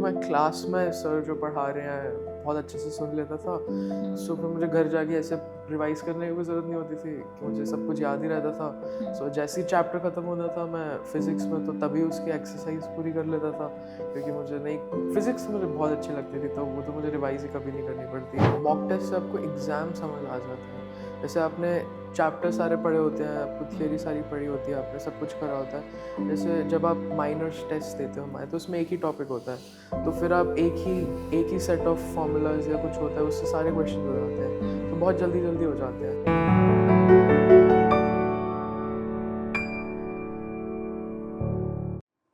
मैं क्लास में सर जो पढ़ा रहे हैं बहुत अच्छे से सुन लेता था। सो फिर मुझे घर जाके ऐसे रिवाइज़ करने की भी ज़रूरत नहीं होती थी कि मुझे सब कुछ याद ही रहता था। सो जैसे ही चैप्टर ख़त्म होता था मैं फ़िज़िक्स में, तो तभी उसकी एक्सरसाइज पूरी कर लेता था, क्योंकि मुझे नहीं, फ़िज़िक्स मुझे बहुत अच्छी लगती थी, तो वो तो मुझे रिवाइज़ ही कभी नहीं करनी पड़ती। मॉक टेस्ट से आपको एग्ज़ाम समझ आ जाता है। जैसे आपने चैप्टर सारे पढ़े होते हैं, आपको थियरी सारी पढ़ी होती है, आपने सब कुछ करा होता है। जैसे जब आप माइनर्स टेस्ट देते हो हमारे, तो उसमें एक ही टॉपिक होता है, तो फिर आप एक ही सेट ऑफ फॉर्मूलाज या कुछ होता है, उससे सारे क्वेश्चन हो जाते हैं, तो बहुत जल्दी जल्दी हो जाते हैं।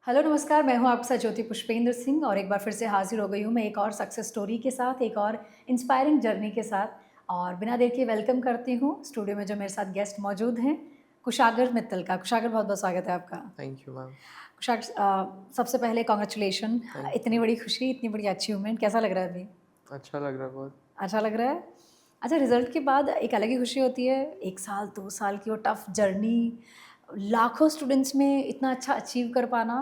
हेलो नमस्कार, मैं हूं आपके साथ ज्योति पुष्पेंद्र सिंह और एक बार फिर से हाजिर हो गई हूं मैं एक और सक्सेस स्टोरी के साथ, एक और इंस्पायरिंग जर्नी के साथ। और बिना देर के वेलकम करती हूं स्टूडियो में जो मेरे साथ गेस्ट मौजूद हैं, कुशागर मित्तल का। कुशागर, बहुत बहुत स्वागत है आपका। Thank you ma'am. कुशागर, सबसे पहले कॉन्ग्रेचुलेशन। थैंक इतनी यू। बड़ी खुशी, इतनी बड़ी अचीवमेंट, कैसा लग रहा है अभी? अच्छा लग रहा है बहुत। अच्छा लग रहा है। अच्छा, रिजल्ट के बाद एक अलग ही खुशी होती है। 1 साल 2 साल की वो टफ जर्नी, लाखों स्टूडेंट्स में इतना अच्छा अचीव कर पाना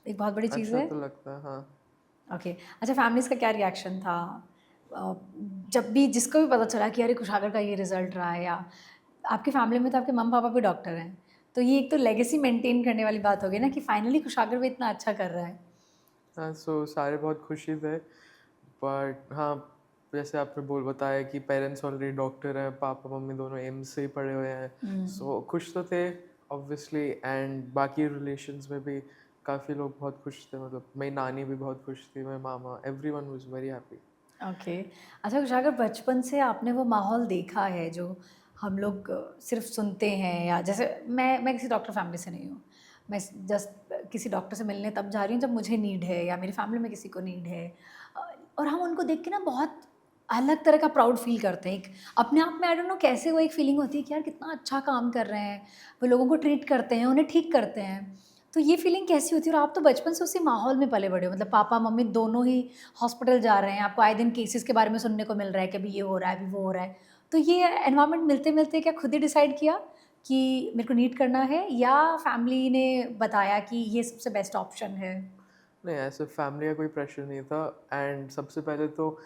एक बहुत बड़ी चीज़ अच्छा है। तो लगता है, हाँ। ओके। अच्छा, फैमिलीज़ का क्या रिएक्शन था? अ, जब भी जिसको भी पता चला कि अरे कुशागर का ये रिज़ल्ट रहा है, या आपकी फैमिली में तो आपके मम्मी-पापा भी डॉक्टर हैं, तो ये एक तो लेगेसी मेंटेन करने वाली बात हो गई ना कि फाइनली कुशागर भी इतना अच्छा कर रहा है। हाँ, सो सारे बहुत खुशी थे, बट हाँ, जैसे आपने बोल बताया कि पेरेंट्स ऑलरेडी डॉक्टर हैं, पापा मम्मी दोनों एम्स से ही पढ़े हुए हैं, सो खुश तो थे ऑब्वियसली। एंड बाकी रिलेशंस में भी काफ़ी लोग बहुत खुश थे, मतलब मेरी नानी भी बहुत खुश थी, मेरे मामा, everyone was very happy. Okay. अच्छा कुशागर, बचपन से आपने वो माहौल देखा है जो हम लोग सिर्फ़ सुनते हैं, या जैसे मैं किसी डॉक्टर फैमिली से नहीं हूँ। मैं जस्ट किसी डॉक्टर से मिलने तब जा रही हूँ जब मुझे नीड है या मेरी फैमिली में किसी को नीड है। अ, और हम उनको देख के ना बहुत अलग तरह का प्राउड फ़ील करते हैं। एक अपने आप में आई डोंट नो कैसे वो एक फ़ीलिंग होती है कि यार कितना अच्छा काम कर रहे हैं। वो लोगों को ट्रीट करते हैं, उन्हें ठीक करते हैं। तो ये फ़ीलिंग कैसी होती है? और आप तो बचपन से उसी माहौल में पले-बड़े हो, मतलब पापा-मम्मी दोनों ही हॉस्पिटल जा रहे हैं, आपको आए दिन केसेस के बारे में सुनने को मिल रहा है कि अभी ये हो रहा है, अभी वो हो रहा है। तो ये एनवायरनमेंट मिलते-मिलते क्या खुद ही डिसाइड किया कि मेरे को नीट करना है, या फैमिली ने बताया कि ये सबसे बेस्ट ऑप्शन है? नहीं, ऐसे फैमिली का कोई प्रेशर नहीं था। एंड सबसे पहले तो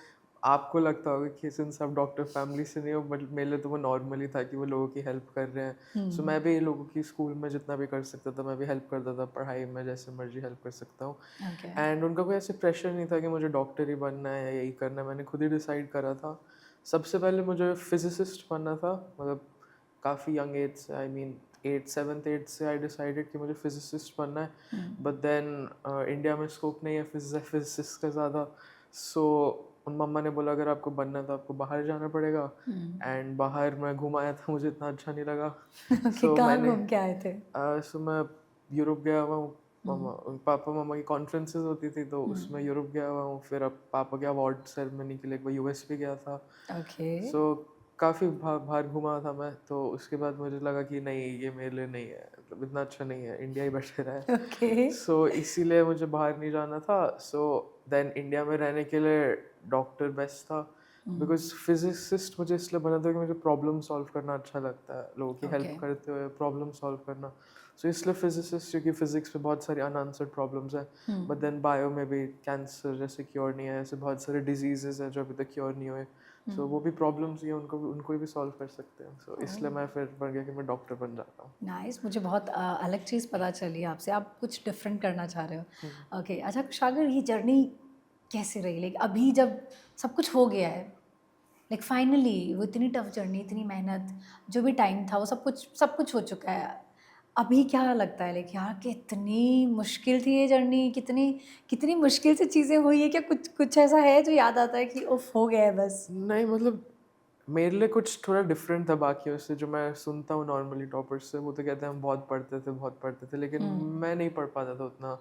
आपको लगता होगा कि सिंस आप डॉक्टर फैमिली से नहीं हो, बट मेरे लिए तो वो नॉर्मल ही था कि वो लोगों की हेल्प कर रहे हैं। सो मैं भी लोगों की स्कूल में जितना भी कर सकता था मैं भी हेल्प करता था, पढ़ाई में जैसे मर्जी हेल्प कर सकता हूँ। ओके। एंड उनका कोई ऐसे प्रेशर नहीं था कि मुझे डॉक्टर ही बनना है या यही करना है, मैंने खुद ही डिसाइड करा था। सबसे पहले मुझे फिजिसिस्ट बनना था, मतलब काफ़ी यंग एज से, आई मीन 7th 8th से आई डिसाइडेड कि मुझे फिजिसिस्ट बनना है। बट देन इंडिया में स्कोप नहीं है फिजिसिस्ट का ज़्यादा। सो उन मम्मा ने बोला अगर आपको बनना है तो आपको बाहर जाना पड़ेगा। एंड बाहर मैं घूम आया था, मुझे इतना अच्छा नहीं लगा। ओके, सो कहाँ मैंने घूम के आए थे? सो मैं यूरोप गया हुआ हूँ। पापा मम्मा की कॉन्फ्रेंसेस होती थी, तो उसमें यूरोप गया हुआ हूँ। फिर अब पापा के अवार्ड सेरेमनी के लिए एक बार यूएस भी गया था। ओके। सो काफ़ी बाहर घूमा था मैं, तो उसके बाद मुझे लगा कि नहीं, ये मेरे लिए नहीं है, मतलब इतना अच्छा नहीं है, इंडिया ही बेटर है। ओके। सो इसीलिए मुझे बाहर नहीं जाना था। सो देन इंडिया में रहने के लिए डॉक्टर बेस्ट था, बिकॉज फिजिसिस्ट मुझे इसलिए बना था कि मुझे प्रॉब्लम सॉल्व करना अच्छा लगता है, लोगों की हेल्प ओके। करते हुए प्रॉब्लम सॉल्व करना। सो इसलिए फिजिसिस्ट, क्योंकि फिजिक्स में बहुत सारी अनआंसर्ड प्रॉब्लम्स हैं। बट देन बायो में भी कैंसर जैसे क्योर नहीं है, ऐसे बहुत सारे डिजीजेज हैं जो अभी तक क्योर नहीं हुए। सो वो भी प्रॉब्लम्स ही हैं, उनको भी सॉल्व कर सकते हैं। सो इसलिए मैं फिर बन गया कि मैं डॉक्टर बन जाता हूँ। नाइस, मुझे बहुत अलग चीज़ पता चली आपसे, आप कुछ डिफरेंट करना चाह रहे हो। ओके। अच्छा कुशागर, ये जर्नी कैसे रही? लाइक अभी जब सब कुछ हो गया है, लाइक फाइनली वो इतनी टफ जर्नी, इतनी मेहनत, जो भी टाइम था वो सब कुछ हो चुका है। अभी क्या लगता है लाइक यार कितनी मुश्किल थी ये जर्नी, कितनी कितनी मुश्किल से चीज़ें हुई है? क्या कुछ कुछ ऐसा है जो याद आता है कि उफ़ हो गया है बस? नहीं, मतलब मेरे लिए कुछ थोड़ा डिफरेंट था बाकियों से, जो मैं सुनता हूँ नॉर्मली टॉपर्स से, वो तो कहते हैं हम बहुत पढ़ते थे, लेकिन मैं नहीं पढ़ पाता था उतना।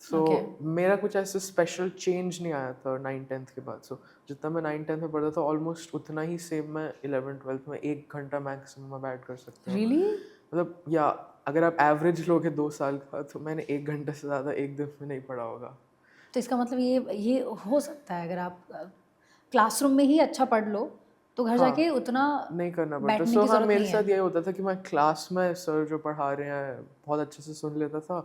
So okay. मेरा कुछ ऐसे स्पेशल चेंज नहीं आया था 9th 10th के बाद। सो जितना मैं 9th 10th में पढ़ता था ऑलमोस्ट उतना ही सेम मैं 11th 12th में 1 घंटा मैक्सिमम अब ऐड कर सकता हूँ। रियली? मतलब या अगर आप एवरेज लोगे 2 साल का, तो मैंने 1 घंटे से ज़्यादा एक दिन में नहीं पढ़ा होगा। तो इसका मतलब ये हो सकता है अगर आप क्लासरूम में ही अच्छा पढ़ लो, तो घर जाके हाँ, उतना नहीं करना पड़ता। बैठने सो की हाँ, ज़रूरत मेरे नहीं है। साथ यही होता था कि मैं क्लास में सर जो पढ़ा रहे हैं बहुत अच्छे से सुन लेता था।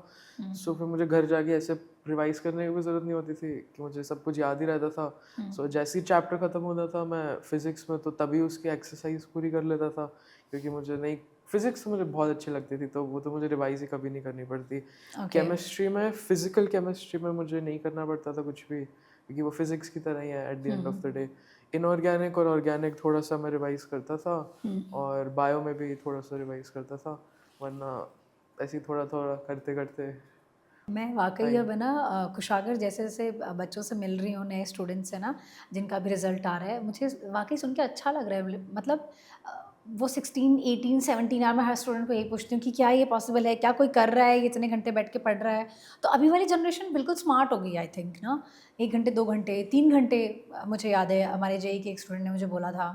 सो फिर मुझे घर जाके ऐसे रिवाइज करने की भी ज़रूरत नहीं होती थी कि मुझे सब कुछ याद ही रहता था। सो जैसे ही चैप्टर ख़त्म होता था मैं फिज़िक्स में तो तभी उसकी एक्सरसाइज पूरी कर लेता था, क्योंकि मुझे नहीं, फिज़िक्स मुझे बहुत अच्छी लगती थी तो वो तो मुझे रिवाइज ही कभी नहीं करनी पड़ती। ओके। केमिस्ट्री में, फिज़िकल केमिस्ट्री में मुझे नहीं करना पड़ता था कुछ भी, क्योंकि वो फिज़िक्स की तरह ही है at the end of the day. Inorganic और ऑर्गेनिक थोड़ा सा मैं रिवाइज करता था, और बायो में भी थोड़ा सा रिवाइज करता था, वरना ऐसे ही थोड़ा थोड़ा करते करते मैं वाकई टाइम। अब है ना कुशागर जैसे जैसे बच्चों से मिल रही हूँ, नए स्टूडेंट्स हैं ना जिनका भी रिजल्ट आ रहा है, मुझे वाकई सुन के अच्छा लग रहा है। मतलब वो 16 18 17 यार, मैं हर स्टूडेंट को यही पूछती हूँ कि क्या ये पॉसिबल है, क्या कोई कर रहा है, ये इतने घंटे बैठ के पढ़ रहा है। तो अभी वाली जनरेशन बिल्कुल स्मार्ट हो गई आई थिंक ना। 1 घंटे 2 घंटे 3 घंटे, मुझे याद है हमारे जेई के एक स्टूडेंट ने मुझे बोला था।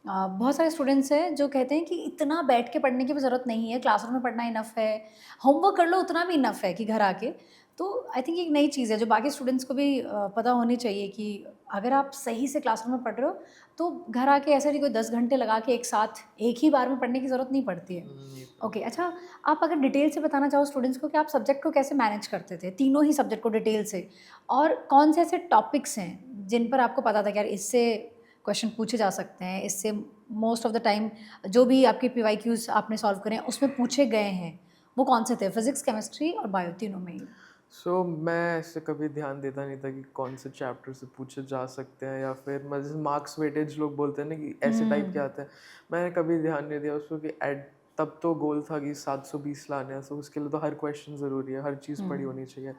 बहुत सारे स्टूडेंट्स हैं जो कहते हैं कि इतना बैठ के पढ़ने की भी ज़रूरत नहीं है, क्लासरूम में पढ़ना इनफ है, होमवर्क कर लो उतना भी इनफ है कि घर आके। तो आई थिंक एक नई चीज़ है जो बाकी स्टूडेंट्स को भी पता होनी चाहिए कि अगर आप सही से क्लासरूम में पढ़ रहे हो तो घर आके ऐसे नहीं कोई 10 घंटे लगा के एक साथ एक ही बार में पढ़ने की ज़रूरत नहीं पड़ती है। ये तो ओके, अच्छा, आप अगर डिटेल से बताना चाहो स्टूडेंट्स को कि आप सब्जेक्ट को कैसे मैनेज करते थे, तीनों ही सब्जेक्ट को डिटेल से, और कौन से ऐसे टॉपिक्स हैं जिन पर आपको पता था कि यार इससे क्वेश्चन पूछे जा सकते हैं, इससे मोस्ट ऑफ द टाइम जो भी आपके पीवाईक्यूज आपने सॉल्व करे हैं उसमें पूछे गए हैं, वो कौन से थे? फिजिक्स, केमिस्ट्री और बायो, तीनों में ही? सो मैं ऐसे कभी ध्यान देता नहीं था कि कौन से चैप्टर से पूछे जा सकते हैं, या फिर मैं जैसे मार्क्स वेटेज लोग बोलते हैं ना कि ऐसे टाइप के आते हैं, मैंने कभी ध्यान नहीं दिया उसको कि एड तब तो गोल था कि 720 लाने हैं, तो उसके लिए तो हर क्वेश्चन ज़रूरी है, हर चीज़ पढ़ी होनी चाहिए।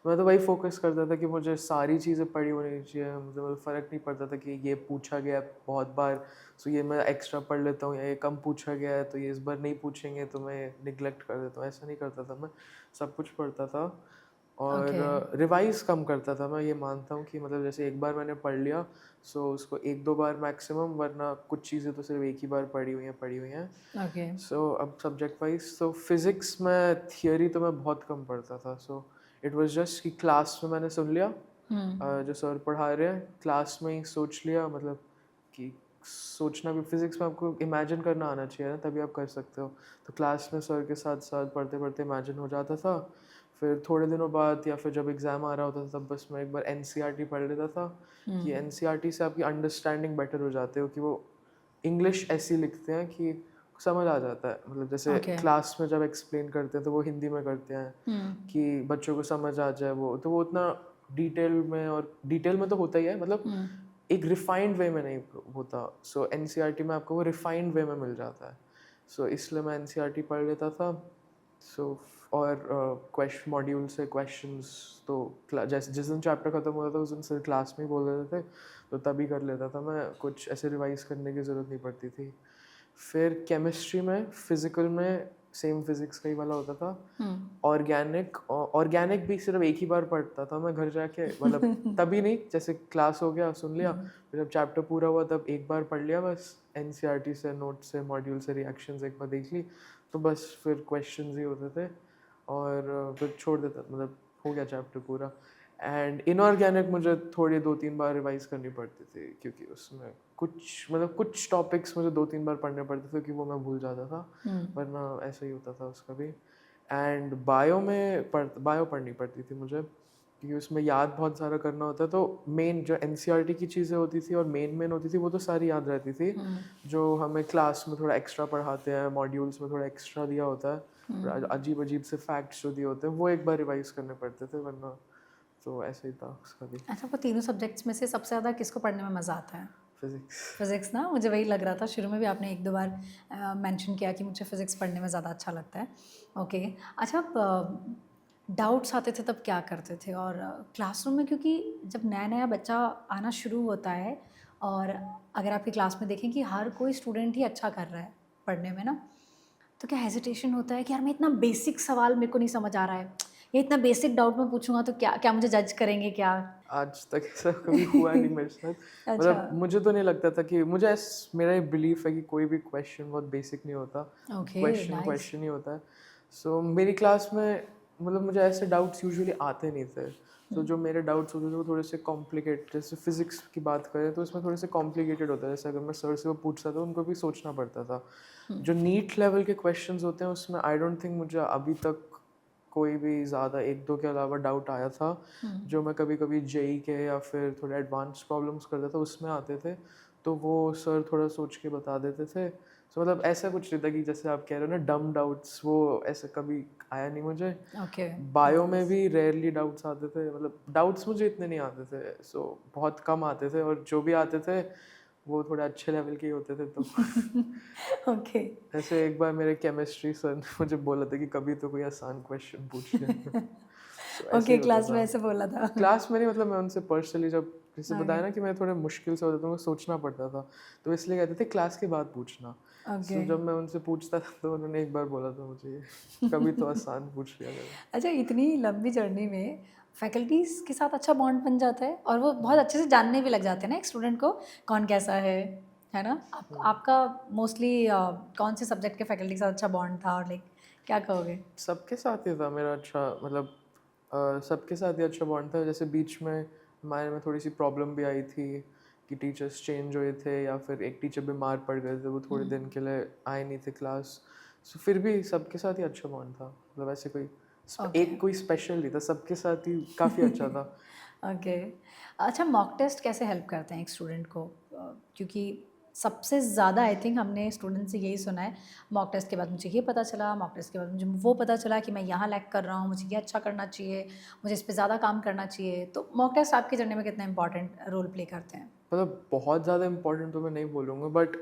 मैं तो वही फोकस करता था कि मुझे सारी चीज़ें पढ़ी होनी चाहिए, मुझे फ़र्क नहीं पड़ता था कि ये पूछा गया है बहुत बार, सो ये मैं एक्स्ट्रा पढ़ लेता हूँ, या ये कम पूछा गया है तो ये इस बार नहीं पूछेंगे तो मैं निगलेक्ट कर देता हूँ, ऐसा नहीं करता था मैं, सब कुछ पढ़ता था। ओके। और रिवाइज़ कम करता था, मैं ये मानता हूँ कि मतलब जैसे एक बार मैंने पढ़ लिया, सो उसको 1-2 बार मैक्सिमम, वरना कुछ चीज़ें तो सिर्फ एक ही बार पढ़ी हुई हैं। ओके। सो अब सब्जेक्ट वाइज तो फिज़िक्स में थियरी तो मैं बहुत कम पढ़ता था, सो इट वाज़ जस्ट कि क्लास में मैंने सुन लिया, जो सर पढ़ा रहे हैं क्लास में ही सोच लिया, मतलब कि सोचना भी फिज़िक्स में आपको इमेजिन करना आना चाहिए ना, तभी आप कर सकते हो। तो क्लास में सर के साथ साथ पढ़ते पढ़ते इमेजिन हो जाता था। फिर थोड़े दिनों बाद या फिर जब एग्ज़ाम आ रहा होता था तब बस मैं एक बार एनसीईआरटी पढ़ लेता था, कि एनसीईआरटी से आपकी अंडरस्टैंडिंग बेटर हो जाती है, कि वो इंग्लिश ऐसी लिखते हैं कि समझ आ जाता है, मतलब जैसे ओके। क्लास में जब एक्सप्लेन करते हैं तो वो हिंदी में करते हैं कि बच्चों को समझ आ जाए, वो तो वो उतना डिटेल में, और डिटेल में तो होता ही है, मतलब एक रिफाइंड वे में नहीं होता। सो एनसीईआरटी में आपको वो रिफाइंड वे में मिल जाता है, सो इसलिए मैं एनसीईआरटी पढ़ लेता था। सो और क्वेश्चन मॉड्यूल से क्वेश्चंस तो जैसे जिस दिन चैप्टर ख़त्म होता था उस दिन सर क्लास में ही बोल देते थे, तो तभी कर लेता था मैं, कुछ ऐसे रिवाइज करने की ज़रूरत नहीं पड़ती थी। फिर केमिस्ट्री में, फिज़िकल में सेम फिज़िक्स का ही वाला होता था। ऑर्गेनिक भी सिर्फ एक ही बार पढ़ता था मैं घर जाके, मतलब तभी नहीं, जैसे क्लास हो गया सुन लिया, फिर जब चैप्टर पूरा हुआ तब एक बार पढ़ लिया बस, एनसीईआरटी से, नोट से, मॉड्यूल से रिएक्शंस एक बार देख ली, तो बस फिर क्वेश्चंस ही होते थे, और फिर छोड़ देता, मतलब हो गया चैप्टर पूरा। एंड इनऑर्गेनिक मुझे थोड़ी 2-3 बार रिवाइज करनी पड़ती थी, क्योंकि उसमें कुछ, मतलब कुछ टॉपिक्स मुझे 2-3 बार पढ़ने पड़ते थे कि वो मैं भूल जाता था, वरना ऐसा ही होता था उसका भी। एंड बायो पढ़नी पड़ती थी मुझे, क्योंकि उसमें याद बहुत सारा करना होता है, तो मेन जो एनसीईआरटी की चीज़ें होती थी और मेन होती थी वो तो सारी याद रहती थी, जो हमें क्लास में थोड़ा एक्स्ट्रा पढ़ाते हैं, मॉड्यूल्स में थोड़ा एक्स्ट्रा दिया होता है, अजीब अजीब से फैक्ट्स जो दिए होते हैं वो एक बार रिवाइज करने पड़ते थे, वरना तो ऐसे ही था उसका भी। अच्छा, वो तीनों सब्जेक्ट्स में से सबसे ज़्यादा किसको पढ़ने में मज़ा आता है? फिज़िक्स। फिज़िक्स ना, मुझे वही लग रहा था, शुरू में भी आपने 1-2 बार मेंशन किया कि मुझे फ़िज़िक्स पढ़ने में ज़्यादा अच्छा लगता है। ओके, अच्छा, आप डाउट्स आते थे तब क्या करते थे? और क्लासरूम में क्योंकि जब नया-नया बच्चा आना शुरू होता है, और अगर आपकी क्लास में देखें कि हर कोई स्टूडेंट ही अच्छा कर रहा है पढ़ने में ना, तो क्या हेजिटेशन होता है कि यार मैं इतना बेसिक सवाल मेरे को नहीं समझ आ रहा है, या इतना बेसिक डाउट मैं पूछूँगा तो क्या क्या मुझे जज करेंगे क्या? आज तक ऐसा कभी हुआ नहीं मेरे साथ। अच्छा। मतलब मुझे तो नहीं लगता था कि मेरा ये बिलीफ है कि कोई भी क्वेश्चन बहुत बेसिक नहीं होता, ओके, क्वेश्चन नाइस। क्वेश्चन ही होता है। सो मेरी क्लास में, मतलब मुझे ऐसे डाउट्स यूजुअली आते नहीं थे। सो जो मेरे डाउट्स होते थे वो थोड़े से कॉम्प्लिकेटेड, जैसे फिजिक्स की बात करें तो इसमें थोड़े से कॉम्प्लिकेटेड होता है, जैसे अगर मैं सर से वो पूछता था उनको भी सोचना पड़ता था। जो नीट लेवल के क्वेश्चंस होते हैं उसमें आई डोंट थिंक मुझे अभी तक कोई भी ज़्यादा एक दो के अलावा डाउट आया था जो मैं कभी कभी जेई के या फिर थोड़े एडवांस प्रॉब्लम्स करता था उसमें आते थे, तो वो सर थोड़ा सोच के बता देते थे। सो मतलब ऐसा कुछ नहीं था कि जैसे आप कह रहे हो ना डम डाउट्स, वो ऐसे कभी आया नहीं मुझे। ओके। बायो में भी रेयरली डाउट्स आते थे, मतलब डाउट्स मुझे इतने नहीं आते थे, सो बहुत कम आते थे, और जो भी आते थे वो थोड़े अच्छे लेवल के ही होते थे। तो ओके। ऐसे एक बार मेरे केमिस्ट्री सर ने मुझे बोला था कि कभी तो कोई आसान क्वेश्चन पूछ ले। सो ऐसे ओके, ही होता क्लास में था। ऐसे बोला था। क्लास में नहीं, मतलब मैं उन्नसे पर्सनली जब जैसे बताया ओके। ना कि मैं थोड़े मुश्किल से होते थे, मुझे सोचना पड़ता था, तो इसलिए कहते थे क्लास के बाद पूछना। ओके। सो जब मैं उनसे पूछता था तो उन्होंने एक बार बोला था मुझे, कभी तो आसान पूछ लिया करो। अच्छा, इतनी लंबी जर्नी में फैकल्टीज़ के साथ अच्छा बॉन्ड बन जाता है और वो बहुत अच्छे से जानने भी लग जाते हैं ना एक स्टूडेंट को, कौन कैसा है ना? आपका मोस्टली कौन से सब्जेक्ट के फैकल्टी के साथ अच्छा बॉन्ड था और लाइक क्या कहोगे? सबके साथ ही था मेरा अच्छा, मतलब सबके साथ ही अच्छा बॉन्ड था। जैसे बीच में हमारे में थोड़ी सी प्रॉब्लम भी आई थी कि टीचर्स चेंज हुए थे या फिर एक टीचर बीमार पड़ गए थे, वो थोड़े दिन के लिए आए नहीं थे क्लास। सो फिर भी सबके साथ ही अच्छा बॉन्ड था, मतलब ऐसे कोई ओके। एक कोई स्पेशल नहीं था, सबके साथ ही काफ़ी अच्छा था। ओके। अच्छा, मॉक टेस्ट कैसे हेल्प करते हैं एक स्टूडेंट को? क्योंकि सबसे ज़्यादा आई थिंक हमने स्टूडेंट से यही सुना है, मॉक टेस्ट के बाद मुझे ये पता चला, मॉक टेस्ट के बाद मुझे वो पता चला कि मैं यहाँ लैग कर रहा हूँ, मुझे ये अच्छा करना चाहिए, मुझे इस पे ज़्यादा काम करना चाहिए। तो मॉक टेस्ट आपकी जर्नी में कितना इंपॉर्टेंट रोल प्ले करते हैं? मतलब बहुत ज़्यादा इम्पोर्टेंट तो मैं नहीं बोलूँगा, बट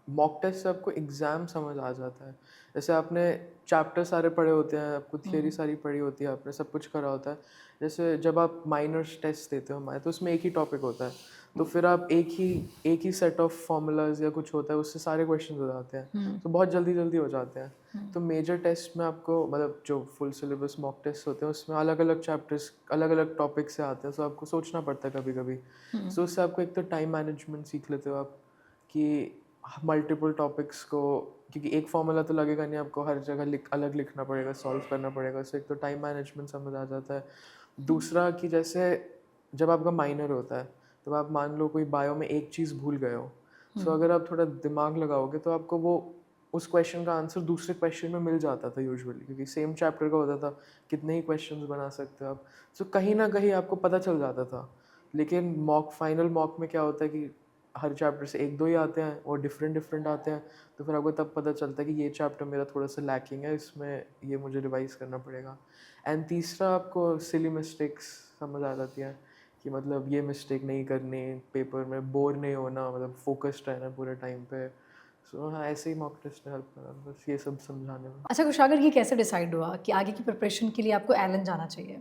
मॉक टेस्ट से आपको एग्ज़ाम समझ आ जाता है। जैसे आपने चैप्टर सारे पढ़े होते हैं, आपको थियरी सारी पढ़ी होती है, आपने सब कुछ करा होता है। जैसे जब आप माइनर टेस्ट देते हो हमारे, तो उसमें एक ही टॉपिक होता है, तो फिर आप एक ही सेट ऑफ फार्मूलाज या कुछ होता है, उससे सारे क्वेश्चन हो जाते हैं, तो बहुत जल्दी जल्दी हो जाते हैं। तो मेजर टेस्ट में आपको, मतलब जो फुल सिलेबस मॉक टेस्ट होते हैं उसमें अलग अलग चैप्टर्स अलग अलग टॉपिक से आते हैं, तो आपको सोचना पड़ता है कभी कभी। सो उससे आपको एक तो टाइम मैनेजमेंट सीख लेते हो आप, कि मल्टीपल टॉपिक्स को, क्योंकि एक फॉर्मूला तो लगेगा नहीं, आपको हर जगह अलग लिखना पड़ेगा, सॉल्व करना पड़ेगा, उससे एक तो टाइम मैनेजमेंट समझ आ जाता है। दूसरा कि जैसे जब आपका माइनर होता है, तो आप मान लो कोई बायो में एक चीज़ भूल गए हो, सो अगर आप थोड़ा दिमाग लगाओगे तो आपको वो उस क्वेश्चन का आंसर दूसरे क्वेश्चन में मिल जाता था यूजुअली, क्योंकि सेम चैप्टर का होता था, कितने ही क्वेश्चंस बना सकते हो आप। सो कहीं ना कहीं आपको पता चल जाता था। लेकिन फाइनल मॉक में क्या होता है कि हर चैप्टर से एक दो ही आते हैं और डिफरेंट डिफरेंट आते हैं, तो फिर आपको तब पता चलता है कि ये चैप्टर मेरा थोड़ा सा लैकिंग है, इसमें ये मुझे रिवाइज करना पड़ेगा। एंड तीसरा आपको सिली मिस्टेक्स समझ आ जाती है, कि मतलब ये मिस्टेक नहीं करनी, पेपर में बोर नहीं होना, मतलब फोकस्ड रहना पूरे टाइम पे। सो हाँ, ऐसे ही मॉक टेस्ट ने हेल्प करा, बस ये सब समझाने में। अच्छा कुशागर, ये कैसे डिसाइड हुआ कि आगे की प्रिपरेशन के लिए आपको एलन जाना चाहिए?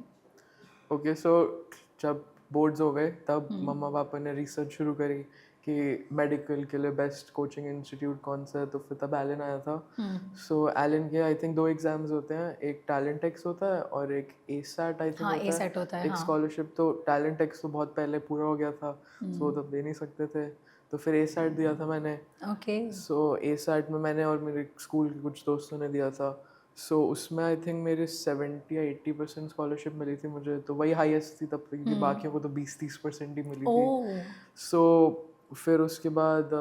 ओके, सो जब बोर्ड्स हो गए तब मम्मा पापा ने रिसर्च शुरू करी कि मेडिकल के लिए बेस्ट कोचिंग इंस्टीट्यूट कौन सा है, तो फिर तब एलन आया था। सो एलन के आई थिंक दो एग्ज़ाम्स होते हैं, एक टैलेंट एक्स होता है और एक ए सैट आई थिंक हाँ, ए होता है, सेट होता है, एक हाँ। स्कॉलरशिप। तो टैलेंट एक्स तो बहुत पहले पूरा हो गया था, सो तब दे नहीं सकते थे, तो फिर ए सैट दिया था मैंने। ओके। सो ए सैट में मैंने और मेरे स्कूल के कुछ दोस्तों ने दिया था। सो उसमें आई थिंक मेरे 70 या 80% स्कॉलरशिप मिली थी मुझे, तो वही हाईएस्ट थी तब तक, क्योंकि बाकियों को तो 20-30% ही मिली थी। ओह! सो फिर उसके बाद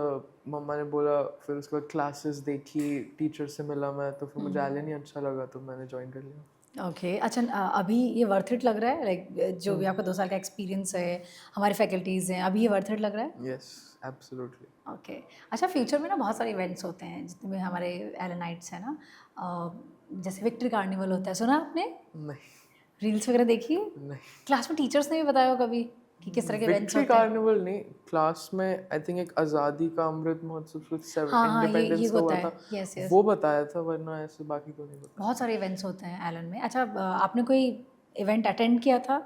मम्मा ने बोला, फिर उसके बाद क्लासेस देखी, टीचर से मिला मैं, तो फिर मुझे एलन ही अच्छा लगा, तो मैंने ज्वाइन कर लिया। ओके। अच्छा, अभी ये वर्थ इट लग रहा है? लाइक जो भी आपका 2 साल का एक्सपीरियंस है, हमारी फैकल्टीज़ हैं, अभी ये वर्थ इट लग रहा है? Yes, absolutely. ओके। अच्छा, फ्यूचर में ना बहुत सारे इवेंट्स होते हैं जितने भी हमारे एलेनाइट्स हैं ना, जैसे विक्ट्री कार्निवल होता है, सुना आपने? नहीं, रील्स वगैरह देखी है? नहीं। क्लास में टीचर्स ने भी बताया हो कभी कि किस तरह के इवेंट्स विक्ट्री होते हैं? कार्निवल नहीं, क्लास में आई थिंक एक आज़ादी का अमृत महोत्सव, कुछ हाँ, हाँ, ये इंडिपेंडेंस का होता हुआ है। था, यस, यस। वो बताया था, वरना ऐसे बाकी तो नहीं बताया। बहुत सारे इवेंट्स होते हैं एलन में। अच्छा, आपने कोई इवेंट अटेंड किया था?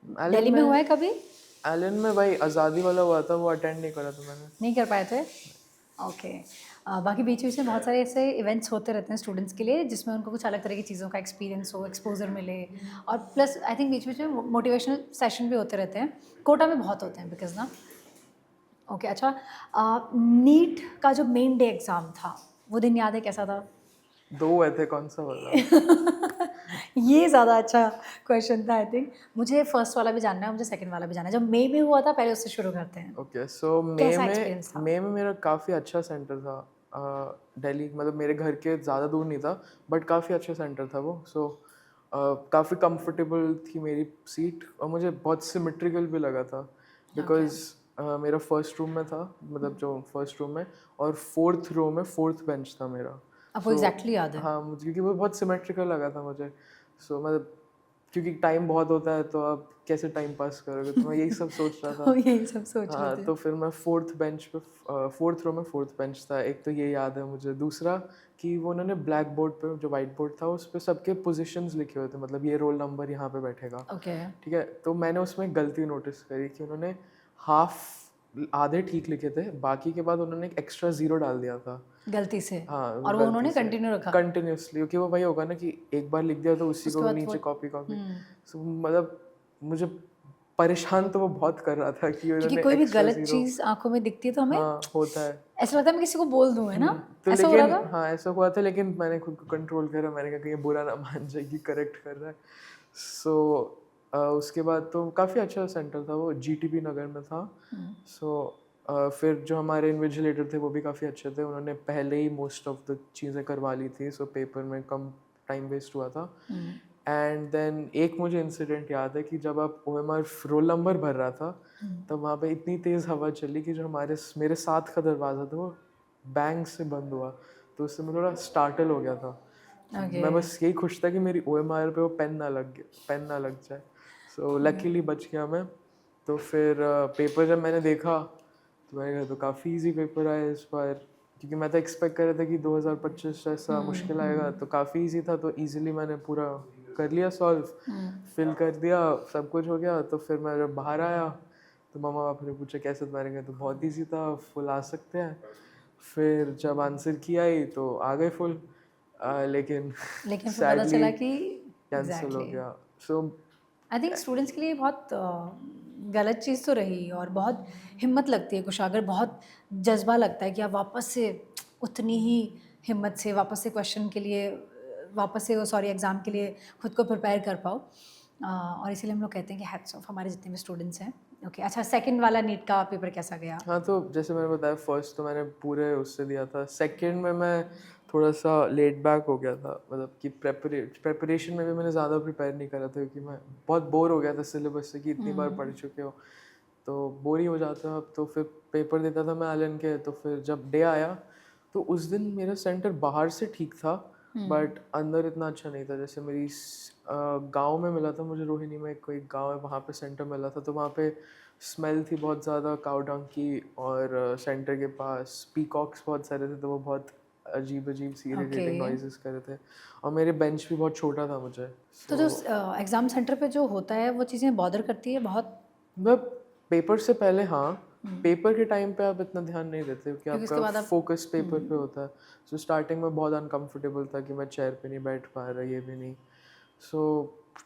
एलन दिल्ली में हुआ में है कभी? एलन में भाई आज़ादी वाला हुआ था, वो अटेंड नहीं करा था मैंने। नहीं कर पाए थे? ओके। बाकी बीच बीच में बहुत सारे ऐसे इवेंट्स होते रहते हैं स्टूडेंट्स के लिए जिसमें उनको कुछ अलग तरह की चीज़ों का एक्सपीरियंस हो, एक्सपोजर मिले, और प्लस आई थिंक बीच बीच में मोटिवेशनल सेशन भी होते रहते हैं। कोटा में बहुत होते हैं बिकॉज ना। ओके। अच्छा, नीट का जो मेन डे एग्ज़ाम था, वो दिन याद है कैसा था? 2 हुए थे, कौन सा वाला? ये ज़्यादा अच्छा क्वेश्चन था आई थिंक। मुझे फर्स्ट वाला भी जानना है, मुझे सेकंड वाला भी जानना है। जब मई में हुआ था, पहले उससे शुरू करते हैं। ओके, सो कैसा एक्सपीरियंस था? मई में मेरा काफ़ी अच्छा सेंटर था। दिल्ली, मतलब मेरे घर के ज़्यादा दूर नहीं था, बट काफ़ी अच्छा सेंटर था वो। सो काफ़ी कंफर्टेबल थी मेरी सीट और मुझे बहुत सिमेट्रिकल भी लगा था बिकॉज मेरा फर्स्ट रूम में था, मतलब जो फर्स्ट रूम में, और फोर्थ रो में फोर्थ बेंच था मेरा। आपको एग्जैक्टली याद है? हाँ मुझे, क्योंकि वो बहुत सिमेट्रिकल लगा था मुझे। सो मतलब क्योंकि टाइम बहुत होता है तो आप कैसे टाइम पास करोगे, तो मैं यही सब सोच रहा था। तो यही सब सोच रहे हाँ थे। तो फिर मैं फोर्थ बेंच पे, फोर्थ रो में फोर्थ बेंच था। एक तो ये याद है मुझे, दूसरा कि वो उन्होंने ब्लैक बोर्ड पे, जो वाइट बोर्ड था उस पे सबके पोजीशंस लिखे हुए थे, मतलब ये रोल नंबर यहाँ पे बैठेगा। ओके। ठीक है, तो मैंने उसमें गलती नोटिस करी कि उन्होंने हाफ, आधे ठीक लिखे थे, बाकी के बाद उन्होंने एक एक्स्ट्रा जीरो डाल दिया था। गलती से? हाँ और वो गलती उन्होंने से कंटिन्यू रखा? कंटिन्यूसली, क्योंकि वो वही होगा ना कि एक बार लिख दिया तो उसी उसके को बाद नीचे वो कॉपी कॉपी। हम्म। सो मतलब मुझे परेशान तो वो बहुत कर रहा था कि क्योंकि उन्होंने कोई भी एक्स्ट्रा गलत जीरो। चीज आंखों में दिखती है तो हमें हाँ होता है। ऐसा लगता है मैं किसी को बोल दूं, है ना? तो ऐसा हो रहा लेकिन था? हाँ ऐसा हुआ था, लेकिन मैंने खुद को कंट्रोल करा, मैंने कहा कि ये बुरा ना मान जाए कि करेक्ट कर रहा है। सो उसके बाद तो काफ़ी अच्छा सेंटर था वो, जीटीबी नगर में था। सो फिर जो हमारे इन्विजिलेटर थे वो भी काफ़ी अच्छे थे, उन्होंने पहले ही मोस्ट ऑफ द चीज़ें करवा ली थी, सो पेपर में कम टाइम वेस्ट हुआ था। एंड देन एक मुझे इंसिडेंट याद है कि जब आप OMR रोल नंबर भर रहा था तब वहाँ पे इतनी तेज़ हवा चली कि जो मेरे साथ का दरवाज़ा था वो बैंग से बंद हुआ, तो उससे मैं थोड़ा स्टार्टल हो गया था। ओके। मैं बस यही खुश था कि मेरी OMR पे वो पेन ना लग जाए। सो लकीली बच गया मैं। तो फिर पेपर जब मैंने देखा तो मैंने कहा तो काफ़ी इजी पेपर आया इस बार, क्योंकि मैं तो एक्सपेक्ट कर रहा था कि 2025 ऐसा मुश्किल आएगा, तो काफ़ी इजी था, तो इजीली मैंने पूरा कर लिया सॉल्व, फिल कर दिया, सब कुछ हो गया। तो फिर मैं जब बाहर आया तो मम्मा पापा ने पूछा कैसे, तुम्हारे गए, तो बहुत इजी था, फुल आ सकते हैं। फिर जब आंसर की आई तो आ गए फुल, लेकिन लेकिन फिर पता सैडली चला कि कैंसिल हो गया। सो आई थिंक स्टूडेंट्स के लिए बहुत गलत चीज़ तो रही, और बहुत हिम्मत लगती है कुछ, अगर बहुत जज्बा लगता है कि आप वापस से उतनी ही हिम्मत से वापस से क्वेश्चन के लिए वापस से सॉरी एग्ज़ाम के लिए खुद को प्रिपेयर कर पाओ। और इसीलिए हम लोग कहते हैं कि हैट्स ऑफ हमारे जितने भी स्टूडेंट्स हैं। ओके, अच्छा, सेकंड वाला नीट का पेपर कैसा गया? हाँ तो जैसे मैंने बताया, फर्स्ट तो मैंने पूरे उससे दिया था, सेकंड में मैं थोड़ा सा लेट बैक हो गया था, मतलब कि प्रेपरेशन में भी मैंने ज़्यादा प्रिपेयर नहीं करा था, क्योंकि मैं बहुत बोर हो गया था सिलेबस से कि इतनी बार पढ़ चुके हो तो बोर ही हो जाते हो अब। तो फिर पेपर देता था मैं एलन के, तो फिर जब डे आया तो उस दिन मेरा सेंटर बाहर से ठीक था बट अंदर इतना अच्छा नहीं था। जैसे मेरी गांव में मिला था मुझे, रोहिणी में कोई गांव है, वहाँ पे सेंटर मिला था, तो वहाँ पे स्मेल थी बहुत ज़्यादा काउ डंग की, और सेंटर के पास पीकॉक्स बहुत सारे थे, तो वो बहुत अजीब अजीब सी इरिटेटिंग नॉइजेस कर रहे थे, और मेरे बेंच भी बहुत छोटा था मुझे। तो जो एग्ज़ाम सेंटर पे जो होता है वो चीज़ें बॉदर करती है बहुत? मतलब पेपर से पहले हाँ, पेपर के टाइम पे आप इतना ध्यान नहीं देते क्योंकि क्योंकि उसके आपका बाद आप फोकस पेपर पे होता है। सो स्टार्टिंग में बहुत अनकंफर्टेबल था कि मैं चेयर पे नहीं बैठ पा रहा, ये भी नहीं। सो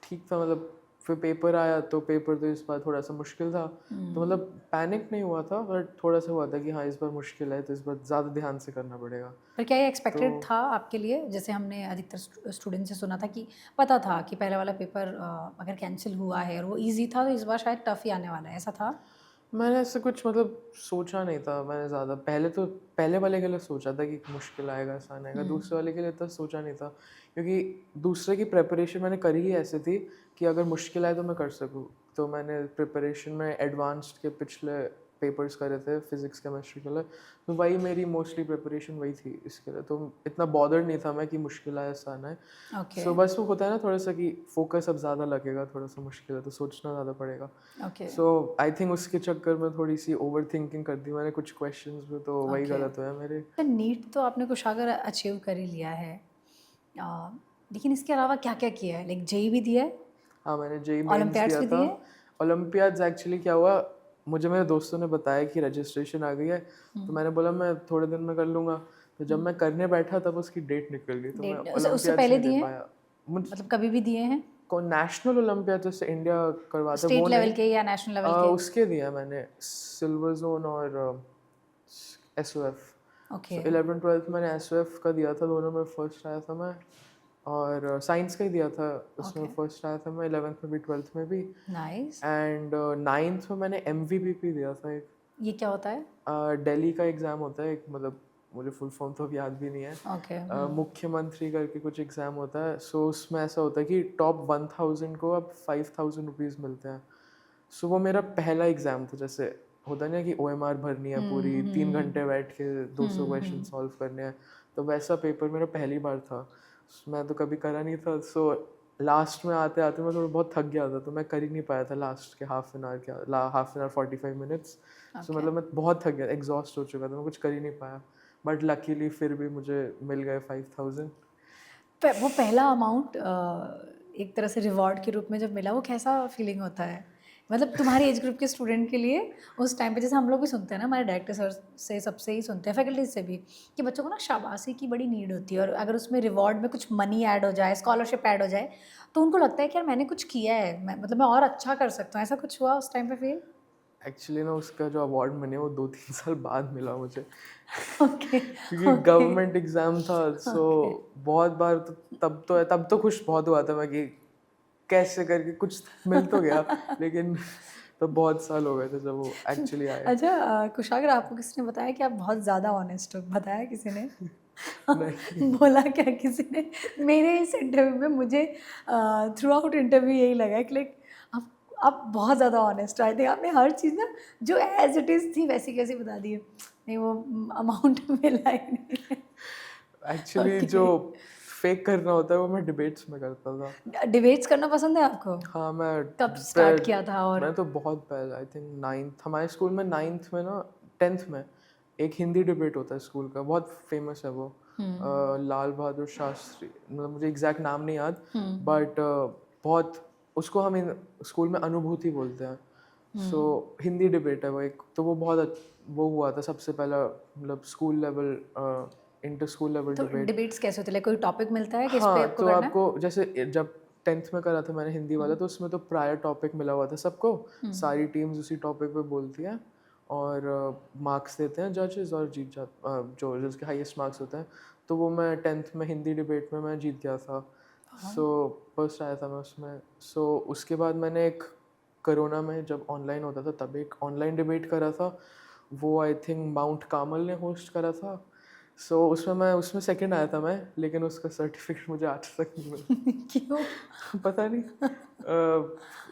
ठीक था, मतलब फिर पेपर आया तो पेपर तो इस बार थोड़ा सा मुश्किल था, तो मतलब पैनिक नहीं हुआ था बट थोड़ा सा हुआ था कि हाँ इस बार मुश्किल है तो इस बार ज़्यादा ध्यान से करना पड़ेगा। पर क्या ये एक्सपेक्टेड तो था आपके लिए? जैसे हमने अधिकतर स्टूडेंट से सुना था कि पता था कि पहले वाला पेपर अगर कैंसिल हुआ है और वो इजी था तो इस बार शायद टफ ही आने वाला है, ऐसा था? मैंने ऐसे कुछ मतलब सोचा नहीं था मैंने ज़्यादा, पहले वाले के लिए सोचा था कि मुश्किल आएगा आसान आएगा, दूसरे वाले के लिए इतना सोचा नहीं था, क्योंकि दूसरे की प्रिपरेशन मैंने करी ही ऐसे थी कि अगर मुश्किल आए तो मैं कर सकूँ। तो मैंने प्रिपरेशन में एडवांस्ड के पिछले पेपर्स करे थे फिज़िक्स केमिस्ट्री के लिए, तो वही मेरी मोस्टली प्रिपरेशन वही थी इसके लिए, तो इतना बॉदर नहीं था मैं कि मुश्किल आए आसान आए। ओके। सो बस वो होता है ना थोड़ा सा कि फोकस अब ज़्यादा लगेगा, थोड़ा सा मुश्किल है तो सोचना ज़्यादा पड़ेगा। ओके। सो आई थिंक उसके चक्कर में थोड़ी सी ओवर थिंकिंग कर दी मैंने कुछ क्वेश्चंस में, तो वही ओके। गलत हुआ मेरे। तो नीट तो आपने कुछ अगर अचीव कर ही लिया है, लेकिन इसके अलावा क्या क्या किया है? लाइक जेई भी दिया है, हाँ मैंने जेई मेंस ओलंपियाड्स दिया भी था। दिए? ओलंपियाड्स एक्चुअली क्या हुआ, मुझे मेरे दोस्तों ने बताया कि रजिस्ट्रेशन आ गई है, तो मैंने बोला मैं थोड़े दिन में कर लूँगा, तो जब मैं करने बैठा तब उसकी डेट निकल गई, तो मैं डेट उससे ओलंपियाड्स पहले नहीं दे दिए हैं? पाया। मुझ मतलब कभी भी दिए हैं? को नेशनल ओलंपियाड जैसे इंडिया करवाते स्टेट वो लेवल नहीं, के या नेशनल लेवल के? उसके दिया मैंने सिल्वर जोन और SOF। ओके। सो 11th 12th मैंने SOF का दिया था, दोनों में फर्स्ट आया था मैं, और साइंस का ही दिया था, उसमें ओके। फर्स्ट आया था मैं 11th में भी 12th में भी। नाइस। एंड 9th में मैंने MVPP दिया था एक, ये क्या होता है? दिल्ली का एग्ज़ाम होता है एक, मतलब मुझे फुल फॉर्म तो अब याद भी नहीं है। ओके। मुख्यमंत्री करके कुछ एग्ज़ाम होता है, सो उसमें ऐसा होता है कि टॉप 1000 को अब 5000 रुपीज़ मिलते हैं। सो वो मेरा पहला एग्ज़ाम था, जैसे होता नहीं है कि OMR भरनी है पूरी 3 घंटे बैठ के 200 क्वेश्चन सॉल्व करने हैं, तो वैसा पेपर मेरा पहली बार था। मैं तो कभी करा नहीं था, सो लास्ट में आते आते मैं थोड़ा बहुत थक गया था, तो मैं कर ही नहीं पाया था लास्ट के हाफ एन आवर के हाफ एन आवर 45 मिनट्स। सो मतलब मैं बहुत थक गया, एग्जॉस्ट हो चुका था, मैं कुछ कर ही नहीं पाया, बट लकीली फिर भी मुझे मिल गए 5000। वो पहला अमाउंट एक तरह से रिवॉर्ड के रूप में जब मिला, वो कैसा फीलिंग होता है? मतलब तुम्हारे एज ग्रुप के स्टूडेंट के लिए उस टाइम पे, जैसे हम लोग भी सुनते हैं ना, हमारे डायरेक्टर सर से सबसे ही सुनते हैं, फैकल्टीज से भी, कि बच्चों को ना शाबाशी की बड़ी नीड होती है, और अगर उसमें रिवॉर्ड में कुछ मनी ऐड हो जाए, स्कॉलरशिप ऐड हो जाए, तो उनको लगता है कि यार मैंने कुछ किया है, मैं और अच्छा कर सकता हूँ। ऐसा कुछ हुआ उस टाइम पे फील? एक्चुअली ना उसका जो अवार्ड मने वो 2-3 साल बाद मिला मुझे। ओके। क्योंकि ओके। गवर्नमेंट एग्ज़ाम था, सो ओके। बहुत बार तो तब तो खुश बहुत हुआ था मैं कि कैसे करके कुछ मिल तो गया, लेकिन तब बहुत साल हो गए थे जब वो एक्चुअली आए। अच्छा, कुशागर, आपको किसने बताया कि आप बहुत ज़्यादा ऑनेस्ट हो? बताया किसी ने? नहीं। बोला क्या किसी ने? मेरे इस इंटरव्यू में मुझे थ्रू आउट इंटरव्यू यही लगा कि लाइक आप आप बहुत ज़्यादा ऑनेस्ट हो। आई थिंक आपने हर चीज़ ना जो एज इट इज़ थी वैसी कैसी बता दी है। नहीं, वो अमाउंट मिला ही नहीं है। एक्चुअली जो ओके। फेक करना होता है वो मैं डिबेट्स में करता था। डिबेट्स करना पसंद है आपको? हाँ, मैं कब स्टार्ट प्रे- किया था? और मैं तो बहुत पहले, आई थिंक 9th, हमारे स्कूल में 9th में ना, 10th में एक हिंदी डिबेट होता है स्कूल का, बहुत फेमस है वो। लाल बहादुर शास्त्री, मतलब मुझे एग्जैक्ट नाम नहीं याद, बट बहुत, उसको हम स्कूल में अनुभूति बोलते हैं। सो हिंदी डिबेट है वो एक, तो वो बहुत वो हुआ था सबसे पहला, मतलब school level, inter school level तो डिबेट। डिबेट्स कैसे होते हैं? कोई टॉपिक मिलता है कि इस पे हाँ, आपको तो करना है? आपको जैसे जब 10th में करा था मैंने हिंदी वाला, तो उसमें तो प्रायर टॉपिक मिला हुआ था सबको, सारी टीम्स उसी टॉपिक पे बोलती हैं, और मार्क्स देते हैं जजेस, और जीत जो जिसके हाईएस्ट मार्क्स होते हैं। तो वो मैं 10th में हिंदी डिबेट में मैं जीत गया था, सो फर्स्ट आया था मैं उसमें। सो उसके बाद मैंने एक कोरोना में जब ऑनलाइन होता था तब एक ऑनलाइन डिबेट करा था, वो आई थिंक माउंट कार्मल ने होस्ट करा था। सो उसमें सेकंड आया था मैं, लेकिन उसका सर्टिफिकेट मुझे आज तक नहीं मिला। क्यों? पता नहीं,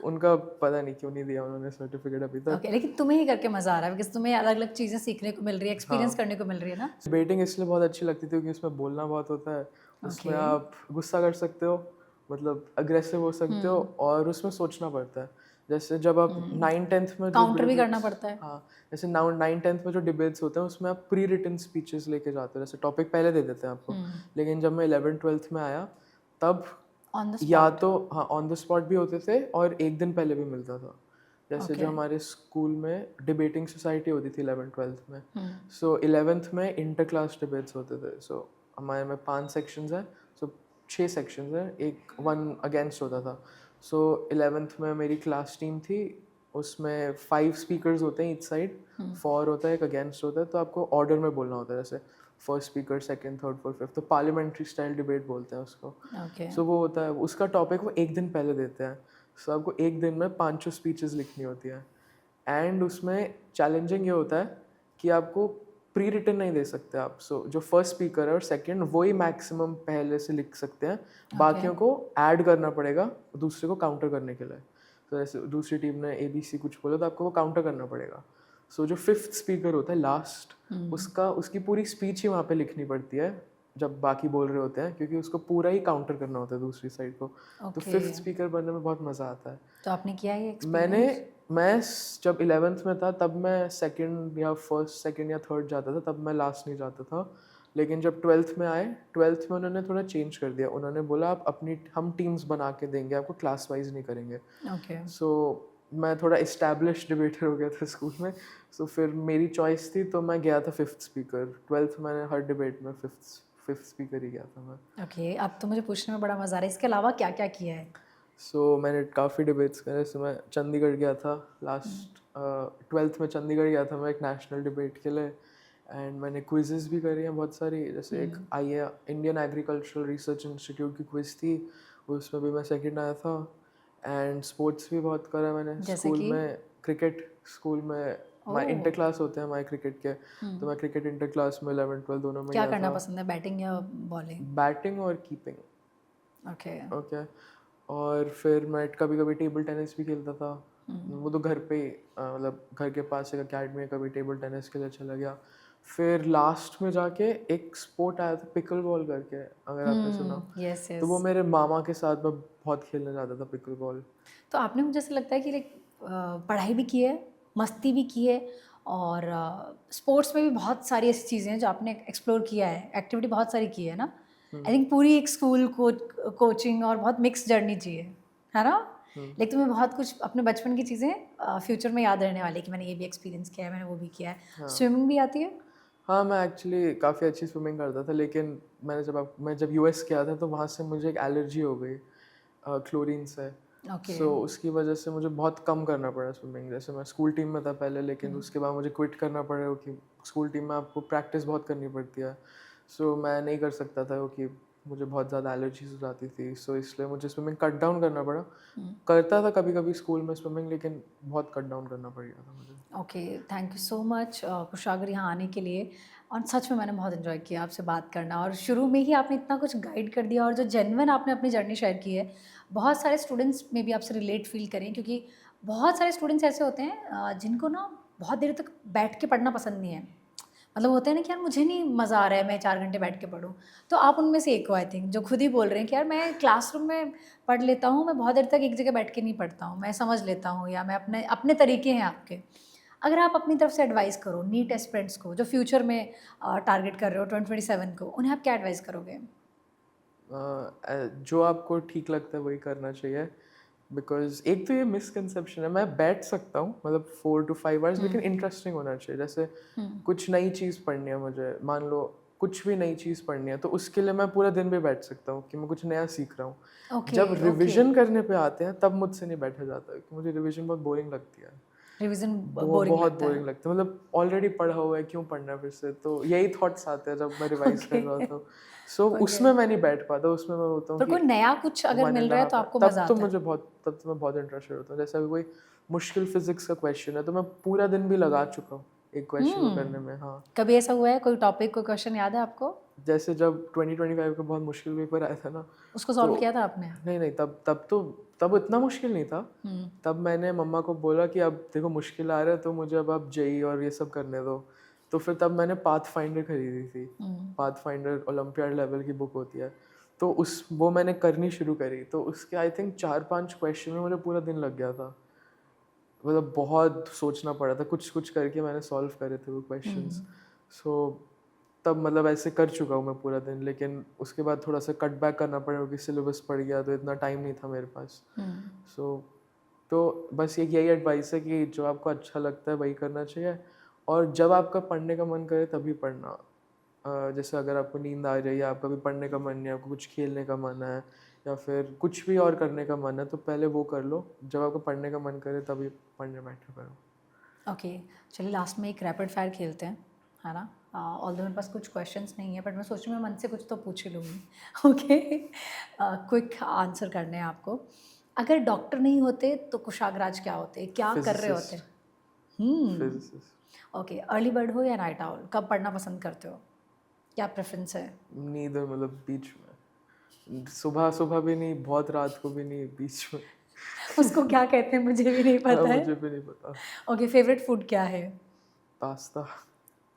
उनका पता नहीं क्यों नहीं दिया उन्होंने सर्टिफिकेट अभी तक। ओके, लेकिन तुम्हें ही करके मज़ा आ रहा है, बिकॉज़ तुम्हें अलग-अलग चीज़ें सीखने को मिल रही है, एक्सपीरियंस हाँ, करने को मिल रही है ना? डिबेटिंग इसलिए बहुत अच्छी लगती थी क्योंकि उसमें बोलना बहुत होता है। उसमें ओके। आप गुस्सा कर सकते हो, मतलब अग्रेसिव हो सकते हो, और उसमें सोचना पड़ता है। जैसे जब आप 9-10th में जो काउंटर भी करना डिबेट्स, पड़ता है। हाँ, जैसे 9-10th में जो डिबेट्स होते हैं उसमें आप प्री रिटन स्पीचेस लेके जाते हो, जैसे टॉपिक पहले दे देते हैं आपको। लेकिन जब मैं 11th-12th में आया तब ऑन द या स्पॉट। तो हाँ ऑन द स्पॉट भी होते थे, और एक दिन पहले भी मिलता था। जैसे ओके। जो हमारे स्कूल में डिबेटिंग सोसाइटी होती थी 11th-12th में, सो 11th में इंटर क्लास डिबेट्स होते थे। सो हमारे में 5 सेक्शंस हैं, सो 6 सेक्शंस हैं, एक वन अगेंस्ट होता था। सो 11th में मेरी क्लास टीम थी, उसमें 5 स्पीकर्स होते हैं ईच साइड, 4 होता है, एक अगेंस्ट होता है, तो आपको ऑर्डर में बोलना होता है, जैसे first speaker, second, third, fourth, fifth, तो पार्लियामेंट्री स्टाइल डिबेट बोलते हैं उसको। ओके। सो वो होता है, उसका टॉपिक वो एक दिन पहले देते हैं। सो आपको एक दिन में 500 स्पीचेस लिखनी होती है, एंड उसमें चैलेंजिंग ये होता है कि आपको प्री रिटन नहीं दे सकते आप। सो जो फर्स्ट स्पीकर है और सेकंड, वही मैक्सिमम पहले से लिख सकते हैं, बाकियों को ऐड करना पड़ेगा दूसरे को काउंटर करने के लिए। तो जैसे दूसरी टीम ने ABC कुछ बोला तो आपको वो काउंटर करना पड़ेगा। सो जो फिफ्थ स्पीकर होता है लास्ट, उसकी पूरी स्पीच ही वहाँ पे लिखनी पड़ती है जब बाकी बोल रहे होते हैं, क्योंकि उसको पूरा ही काउंटर करना होता है दूसरी साइड को। तो ओके। फिफ्थ स्पीकर बनने में बहुत मज़ा आता है। तो आपने किया ये मैंने एक्सपीरियंस? मैं जब 11th में था तब मैं सेकंड या फर्स्ट, सेकंड या थर्ड जाता था, तब मैं लास्ट नहीं जाता था। लेकिन जब 12th में आए, 12th में उन्होंने थोड़ा चेंज कर दिया। उन्होंने बोला आप हम टीम्स बना के देंगे आपको, क्लास वाइज नहीं करेंगे। ओके। सो मैं थोड़ा इस्टेब्लिश डिबेटर हो गया था स्कूल में। सो फिर मेरी चॉइस थी, तो मैं गया था फिफ्थ स्पीकर। 12th मैंने हर डिबेट में फिफ्थ स्पीकर ही गया था मैं। ओके, अब तो मुझे पूछने में बड़ा मज़ा आ रहा है, इसके अलावा क्या-क्या किया है? मैंने काफ़ी डिबेट्स करे। मैं चंडीगढ़ गया था लास्ट 12th में, चंडीगढ़ गया था मैं एक नेशनल डिबेट के लिए, एंड मैंने क्विज़ेस भी करी हैं बहुत सारी। जैसे एक इंडियन एग्रीकल्चरल रिसर्च इंस्टीट्यूट की क्विज़ थी, उसमें भी मैं सेकंड आया था। एंड स्पोर्ट्स भी बहुत करा मैंने जैसे स्कूल कि? में, क्रिकेट स्कूल में हमारे इंटर ओह क्लास होते हैं हमारे क्रिकेट के, तो मैं क्रिकेट इंटर क्लास में 11-12 दोनों में क्या गया करना था। पसंद है, बैटिंग या बॉलिंग? बैटिंग और कीपिंग। ओके। ओके। और फिर मैं कभी कभी टेबल टेनिस भी खेलता था। वो तो घर पे ही मतलब घर के पास एक अकेडमी है, कभी टेबल टेनिस के लिए चला गया। फिर लास्ट में जाके एक स्पोर्ट आया था पिकल बॉल करके, अगर आपने सुना। यस तो वो यस। मेरे मामा के साथ मैं बहुत खेलने जाता था पिकल बॉल। तो आपने, मुझे ऐसा लगता है कि लाइक पढ़ाई भी की है, मस्ती भी की है, और स्पोर्ट्स में भी बहुत सारी ऐसी चीज़ें हैं जो आपने एक्सप्लोर किया है, एक्टिविटी बहुत सारी की है ना। आई थिंक पूरी एक स्कूल कोचिंग और बहुत मिक्स जर्नी चाहिए, है ना। लेकिन तुम्हें बहुत कुछ अपने बचपन की चीज़ें फ्यूचर में याद रहने वाली है कि मैंने ये भी एक्सपीरियंस किया है, मैंने वो भी किया है। हाँ स्विमिंग भी आती है? हाँ, मैं एक्चुअली काफ़ी अच्छी स्विमिंग करता था, लेकिन मैं जब यूएस गया था तो वहाँ से मुझे एक एलर्जी हो गई क्लोरीन से। ओके। सो उसकी वजह से मुझे बहुत कम करना पड़ा स्विमिंग। जैसे मैं स्कूल टीम में था पहले, लेकिन उसके बाद मुझे क्विट करना पड़ा क्योंकि स्कूल टीम में आपको प्रैक्टिस बहुत करनी पड़ती है। सो मैं नहीं कर सकता था क्योंकि मुझे बहुत ज़्यादा एलर्जीज हो जाती थी। सो इसलिए मुझे स्विमिंग कट डाउन करना पड़ा। करता था कभी कभी स्कूल में स्विमिंग, लेकिन बहुत कट डाउन करना पड़ गया था मुझे। Okay, thank you so much Kushagra यहाँ आने के लिए। और सच में मैंने बहुत इन्जॉय किया आपसे बात करना, और शुरू में ही आपने इतना कुछ गाइड कर दिया, और जो जेन्युइन आपने अपनी जर्नी शेयर की है, बहुत सारे स्टूडेंट्स में भी आपसे रिलेट फील करें, क्योंकि बहुत सारे स्टूडेंट्स ऐसे होते हैं जिनको ना बहुत देर तक बैठ के पढ़ना पसंद नहीं है। मतलब होते हैं ना कि यार मुझे नहीं मज़ा आ रहा है मैं 4 घंटे बैठ के पढूं। तो आप उनमें से एक हो आई थिंक, जो खुद ही बोल रहे हैं कि यार मैं क्लासरूम में पढ़ लेता हूँ, मैं बहुत देर तक एक जगह बैठ के नहीं पढ़ता हूँ, मैं समझ लेता हूँ, या मैं अपने अपने तरीके हैं आपके। अगर आप अपनी तरफ से एडवाइस करो नीट एस्पिरेंट्स को जो फ्यूचर में टारगेट कर रहे हो 2027 को, उन्हें आप क्या एडवाइस करोगे? जो आपको ठीक लगता है वही करना चाहिए। बिकॉज एक तो ये मिसकंसेप्शन है, मैं बैठ सकता हूँ मतलब 4 to 5 hours, लेकिन इंटरेस्टिंग होना चाहिए। जैसे कुछ नई चीज़ पढ़नी है मुझे, मान लो कुछ भी नई चीज़ पढ़नी है, तो उसके लिए मैं पूरा दिन भी बैठ सकता हूँ कि मैं कुछ नया सीख रहा हूँ। ओके जब ओके। रिविजन करने पे आते हैं तब मुझसे नहीं बैठा जाता, क्योंकि मुझे रिविजन बहुत बोरिंग लगती है। रिवीजन बोरिंग बहुत लगता बोरिंग है। लगता है, मतलब ऑलरेडी पढ़ा हुआ है, क्यों पढ़ना है फिर से। तो यही थॉट्स आते हैं जब मैं रिवाइज कर ओके रहा होता हूँ। So okay. उसमें मैं नहीं बैठ पाता, उसमें मैं बोलता हूँ पर कि कोई नया कुछ अगर वन मिल एंड रहा है तो हाफ आपको तब मज़ा तो आता है? तब तो मैं बहुत इंटरेस्टेड होता हूँ। जैसे अभी कोई मुश्किल फिजिक्स का क्वेश्चन है तो मैं पूरा दिन भी लगा चुका हूँ एक क्वेश्चन को करने में। हाँ, कभी ऐसा हुआ है, कोई टॉपिक कोई क्वेश्चन याद है आपको, जैसे जब 2025 का बहुत मुश्किल पेपर आया था ना, उसको तो सॉल्व किया था आपने? नहीं तब इतना मुश्किल नहीं था। तब मैंने मम्मा को बोला कि अब देखो मुश्किल आ रहा है तो मुझे अब आप जेई और ये सब करने दो। तो फिर तब मैंने पाथ फाइंडर खरीदी थी। पाथ फाइंडर ओलंपियाड लेवल की बुक होती है, तो वो मैंने करनी शुरू करी। तो उसके आई थिंक 4-5 क्वेश्चन में मुझे पूरा दिन लग गया था। मतलब बहुत सोचना पड़ा था, कुछ कुछ करके मैंने सॉल्व करे थे वो क्वेश्चंस। सो तब मतलब ऐसे कर चुका हूँ मैं पूरा दिन, लेकिन उसके बाद थोड़ा सा कट बैक करना पड़ा क्योंकि सिलेबस पड़ गया तो इतना टाइम नहीं था मेरे पास। सो तो बस यही एडवाइस है कि जो आपको अच्छा लगता है वही करना चाहिए, और जब आपका पढ़ने का मन करे तभी पढ़ना। जैसे अगर आपको नींद आ रही है, आपका भी पढ़ने का मन नहीं है, आपको कुछ खेलने का मन है या फिर कुछ भी और करने का मन है, तो पहले वो कर लो। जब आपको पढ़ने का मन करे तभी पढ़ने बैठा करो। ओके, चलिए लास्ट में एक रैपिड फायर खेलते हैं, है ना। ऑल्दो मेरे पास कुछ क्वेश्चंस नहीं है, बट मैं सोच रही हूँ मैं मन से कुछ तो पूछ ही लूँगी। ओके, क्विक आंसर करने हैं आपको। अगर डॉक्टर नहीं होते तो कुशागर आज क्या होते, क्या कर रहे होते? फिजिसिस्ट। ओके, अर्ली बर्ड हो या नाइट आउल, कब पढ़ना पसंद करते हो, क्या प्रेफरेंस है? नीदर, मतलब बीच में, सुबह सुबह भी नहीं, बहुत रात को भी नहीं, बीच में। उसको क्या कहते हैं मुझे भी नहीं हाँ, पता है। मुझे भी नहीं पता। ओके, फेवरेट फूड क्या है? Pasta.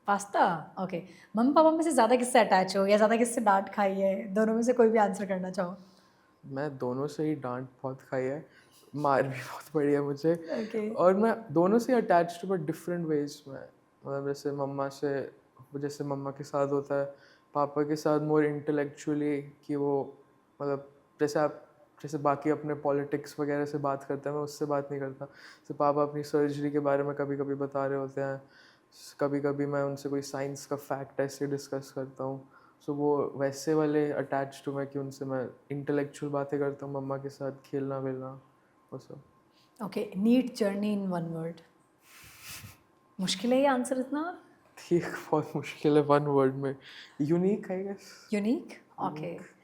Pasta. Okay, mummy papa में से ज़्यादा किससे अटैच हो, या ज़्यादा किससे डांट खाई है, दोनों में से कोई भी आंसर करना चाहो? मैं दोनों से ही डांट बहुत खाई है, मार भी बहुत पड़ी है मुझे। ओके। और मैं दोनों से अटैच्ड हूँ बट डिफरेंट वेज में। मतलब जैसे मम्मा के साथ होता है, पापा के साथ मोर इंटेलेक्चुअली, कि वो मतलब जैसे बाकी अपने पॉलिटिक्स वगैरह से बात करते हैं, मैं उससे बात नहीं करता। जैसे पापा अपनी सर्जरी के बारे में कभी कभी बता रहे होते हैं, कभी कभी मैं उनसे कोई साइंस का फैक्ट ऐसे डिस्कस करता हूँ। सो वो वैसे वाले अटैच टू मैं, कि उनसे मैं इंटेलेक्चुअल बातें करता हूँ, मम्मा के साथ खेलना वेलना वो सब। Okay, NEET journey in one word. मुश्किल है ये आंसर इतना? ठीक, बहुत मुश्किल है 1 वर्ड में। Unique I guess. Unique. Okay, unique.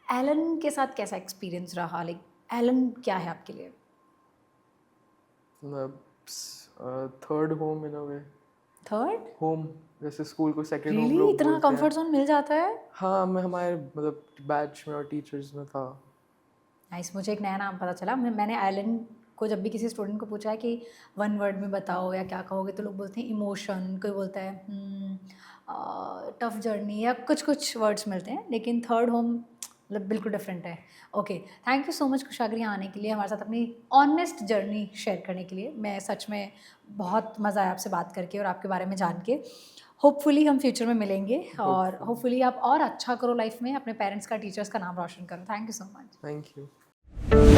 Allen के साथ कैसा एक्सपीरियंस रहा, लाइक एलन क्या है आपके लिए? Third home in a way, third? Home जैसे स्कूल को सेकंड होम रियली लोग इतना बोलते हैं। कंफर्ट जोन मिल जाता है? हाँ, मैं हमारे मतलब बैच में और टीचर्स में था। नाइस, मुझे एक नया नाम पता चला। मैंने आइलैंड को जब भी किसी स्टूडेंट को पूछा है कि वन वर्ड में बताओ या क्या कहोगे, तो लोग बोलते हैं इमोशन, कोई बोलता है टफ जर्नी, या कुछ कुछ वर्ड्स मिलते हैं, लेकिन थर्ड होम मतलब बिल्कुल डिफरेंट है। Okay, thank you so much Kushagra यहाँ आने के लिए, हमारे साथ अपनी ऑनेस्ट जर्नी शेयर करने के लिए। मैं सच में बहुत मज़ा आया आपसे बात करके और आपके बारे में जान के। होपफुली हम फ्यूचर में मिलेंगे और Hopefully. होपफुली आप और अच्छा करो लाइफ में, अपने पेरेंट्स का, टीचर्स का नाम रोशन करो। Thank you so much. Thank you.